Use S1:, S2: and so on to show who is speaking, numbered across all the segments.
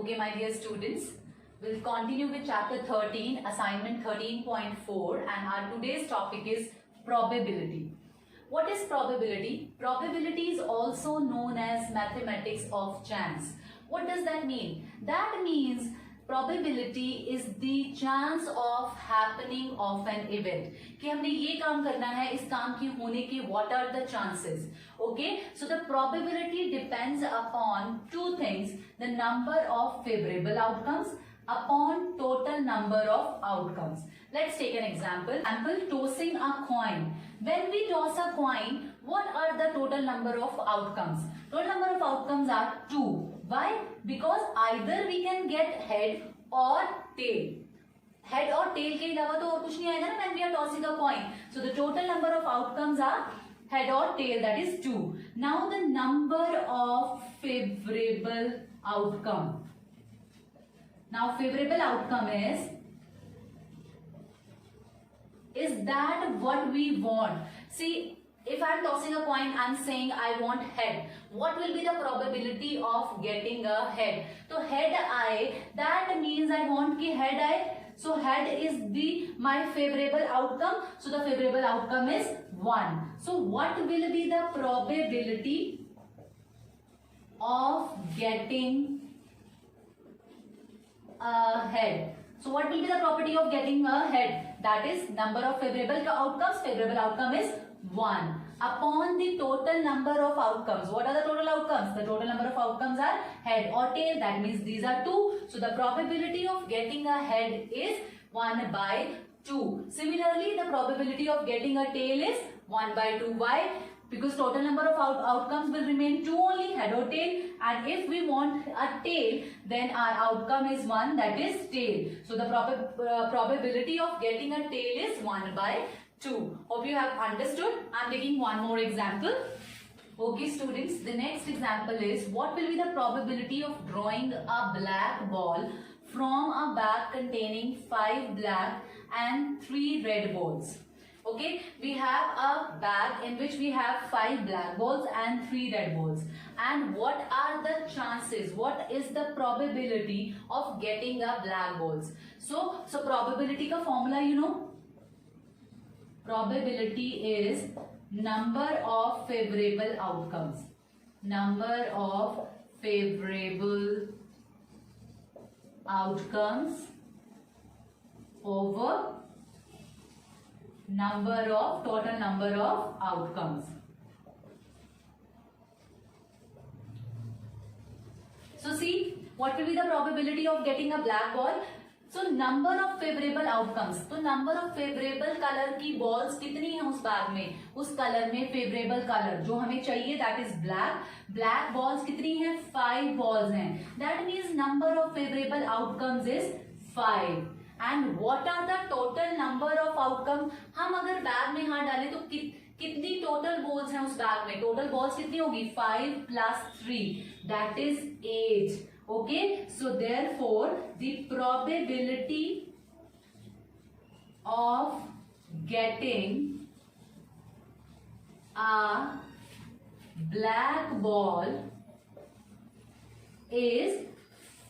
S1: Okay, my dear students, we'll continue with chapter 13, assignment 13.4, and our today's topic is probability. What is probability? Probability is also known as mathematics of chance. What does that mean? That means probability is the chance of happening of an event. कि हमने ये काम करना है, इस काम के होने के what are the chances? Okay, so the probability depends upon two things: the number of favorable outcomes upon total number of outcomes. Let's take an example. Example: tossing a coin. When we toss a coin, what are the total number of outcomes? Total number of outcomes are 2. Why? Because either we can get head or tail. Head or tail के अलावा तो और कुछ नहीं आएगा ना when we are tossing a coin. So the total number of outcomes are head or tail, that is 2. Now the number of favorable outcome. Now favorable outcome is that what we want? See, if I am tossing a coin, I am saying I want head. What will be the probability of getting a head? So head I, that means I want ki head I. So head is my favorable outcome. So the favorable outcome is 1. So what will be the probability of getting a head? So what will be the property of getting a head? That is number of favorable outcomes. Favorable outcome is 1 upon the total number of outcomes. What are the total outcomes? The total number of outcomes are head or tail. That means these are 2. So the probability of getting a head is 1 by 2. Similarly, the probability of getting a tail is 1 by 2. Why? Because total number of outcomes will remain 2 only, head or tail, and if we want a tail, then our outcome is 1, that is tail. So the probability of getting a tail is 1 by 2. Hope you have understood. I am taking one more example. Okay students, the next example is what will be the probability of drawing a black ball from a bag containing 5 black and 3 red balls. Okay, we have a bag in which we have 5 black balls and 3 red balls. And what are the chances? What is the probability of getting a black balls? So probability ka formula you know. Probability is number of favorable outcomes. Number of favorable outcomes over total number of outcomes. So see, what will be the probability of getting a black ball? So number of favorable outcomes. तो number of favorable color की balls कितनी है उस bag में? उस color में favorable color जो हमें चाहिए that is black. Black balls कितनी हैं? 5 balls हैं. That means number of favorable outcomes is 5. And what are the total number of outcome? हम अगर bag में हाथ डालें तो कितनी total balls हैं उस bag में? Total balls कितनी होगी? 5 plus 3, that is 8. Okay, so therefore the probability of getting a black ball is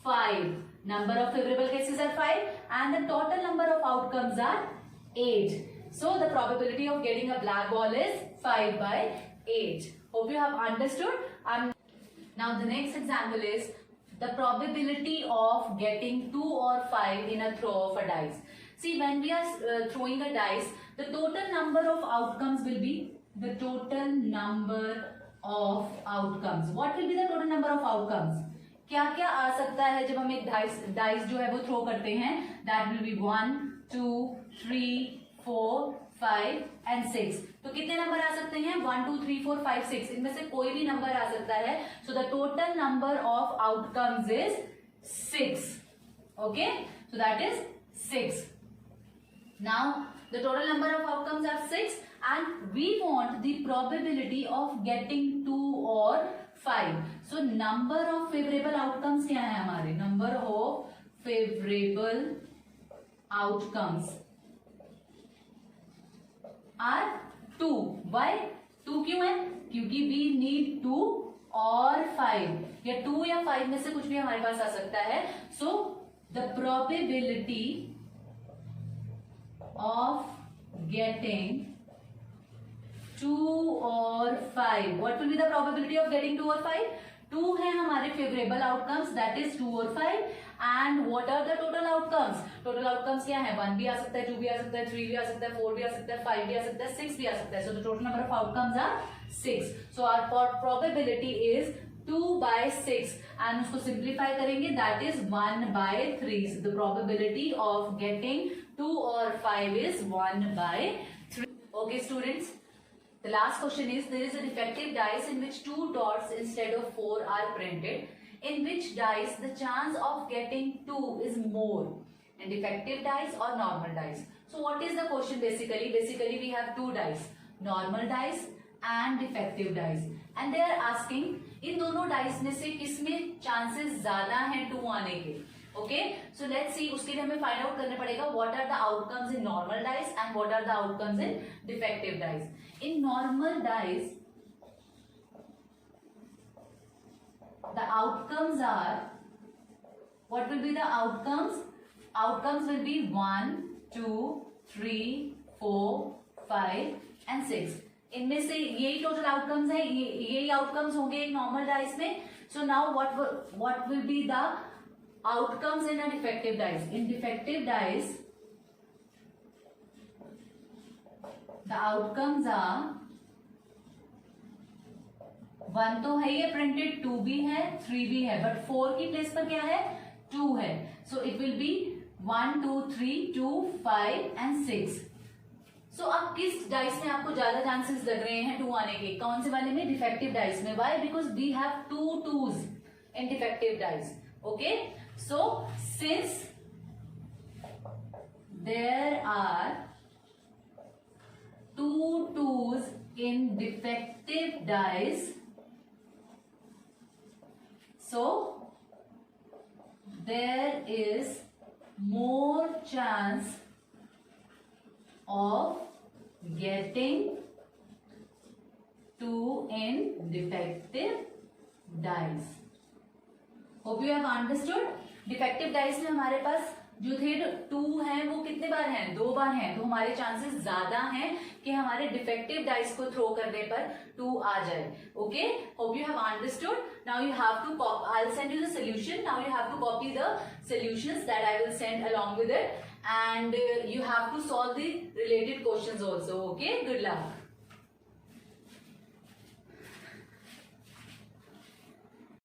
S1: 5. Number of favorable cases are 5 and the total number of outcomes are 8. So the probability of getting a black ball is 5 by 8. Hope you have understood. Now the next example is the probability of getting 2 or 5 in a throw of a dice. See, when we are throwing a dice, the total number of outcomes will be the total number of outcomes. What will be the total number of outcomes? क्या क्या आ सकता है जब हम एक dice जो है वो थ्रो करते हैं? That will be 1, 2, 3, 4, 5 and 6. तो कितने नंबर आ सकते हैं? 1, 2, 3, 4, 5, 6. इनमें से कोई भी नंबर आ सकता है. So the total number of outcomes is 6. Okay, so that is 6. Now the total number of outcomes are 6 and we want the probability of getting 2 or 5. So number of favorable outcomes क्या है हमारे? Number of favorable outcomes are 2. Why 2 क्यों है? क्योंकि we need 2 और 5 या 2 या 5 में से कुछ भी हमारे पास आ सकता है. So the probability of getting 2 और 5. What will be the probability of getting 2 और 5? 2 है हमारे फेवरेबल आउटकम्स, दैट इज 2 और 5. And what are the total outcomes? Total outcomes क्या है? 1 भी आ सकता है, 2 भी आ सकता है, 3 भी आ सकता है, 4 भी आ सकता है, 5 भी आ सकता है, 6 भी आ सकता है. So the total number of outcomes are 6. So our probability is 2/6 and उसको सिंप्लीफाई करेंगे, that is 1/3. So the probability of getting 2 or 5 is 1/3. Okay students, the last question is, there is a defective dice in which 2 dots instead of 4 are printed. In which dice the chance of getting 2 is more? In defective dice or normal dice? So what is the question basically? Basically we have 2 dice, normal dice and defective dice, and they are asking इन दोनों dice में से किसमें chances ज्यादा हैं 2 आने के. Okay, so let's see. उसके लिए हमें फाइंड आउट करना पड़ेगा what are the outcomes in normal dice and what are the outcomes in defective dice. In normal dice the outcomes are, what will be the outcomes? Outcomes will be 1, 2, 3, 4, 5 and 6. इनमें से यही total outcomes है, यही outcomes होंगे एक normal dice में. So now what will be the outcomes in a defective dice? In defective dice the outcomes are 1 तो है ये प्रिंटेड, 2 भी है, 3 भी है, बट 4 की प्लेस पर क्या है? 2 है. So it will be 1, 2, 3, 2, 5 and 6. सो अब किस डाइस में आपको ज्यादा चांसेस लग रहे हैं 2 आने के? कौन से वाले में? डिफेक्टिव डाइस में. Why? Because we have 2 2s in defective dice. Okay, so since there are 2 2s in defective dice, so there is more chance of getting 2 in defective dice. Hope you have understood. Defective dice में हमारे पास जो थे 2 हैं वो कितने बार हैं? 2 बार हैं. तो हमारे चांसेस ज्यादा हैं कि हमारे डिफेक्टिव डाइस को थ्रो करने पर 2 आ जाए. Okay, hope you have understood. Now you have to I will send you the solution. Now you have to copy the solutions that I will send along with it, and you have to solve the related questions also. Okay, good luck.